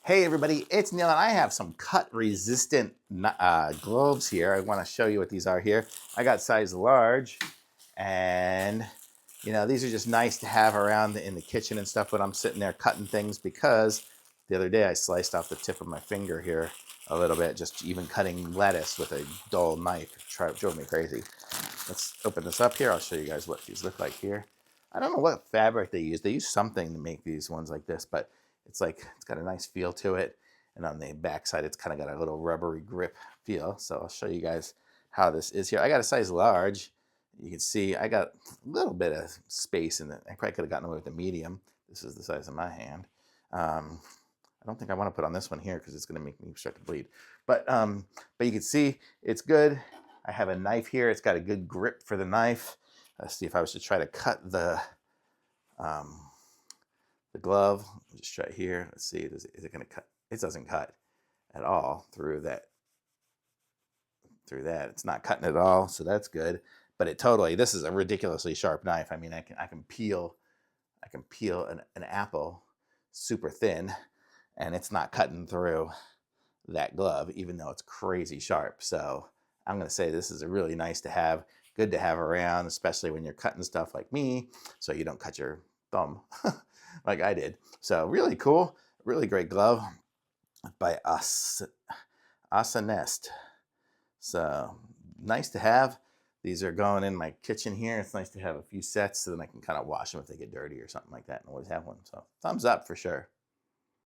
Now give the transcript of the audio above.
Hey everybody, it's Neil and I have some cut resistant gloves here. I want to show you what these are here. I got size large and these are just nice to have around in the kitchen and stuff when I'm sitting there cutting things, because the other day I sliced off the tip of my finger here a little bit, just even cutting lettuce with a dull knife. It drove me crazy. Let's open this up here. I'll show you guys what these look like here. I don't know what fabric they use. They use something to make these ones like this, but it's got a nice feel to it. And on the back side, it's kind of got a little rubbery grip feel. So I'll show you guys how this is here. I got a size large. You can see I got a little bit of space in it. I probably could have gotten away with a medium. This is the size of my hand. I don't think I want to put on this one here because it's going to make me start to bleed. But you can see it's good. I have a knife here. It's got a good grip for the knife. Let's see if I was to try to cut the glove. I'll just try here. Let's see. Is it going to cut? It doesn't cut at all through that. It's not cutting at all, so that's good. But this is a ridiculously sharp knife. I mean, I can peel an apple super thin, and it's not cutting through that glove, even though it's crazy sharp. So I'm going to say this is a really nice to have, good to have around, especially when you're cutting stuff like me, so you don't cut your thumb like I did. So really cool, really great glove by ASANEST. So nice to have. These are going in my kitchen here. It's nice to have a few sets so then I can kind of wash them if they get dirty or something like that and always have one. So thumbs up for sure.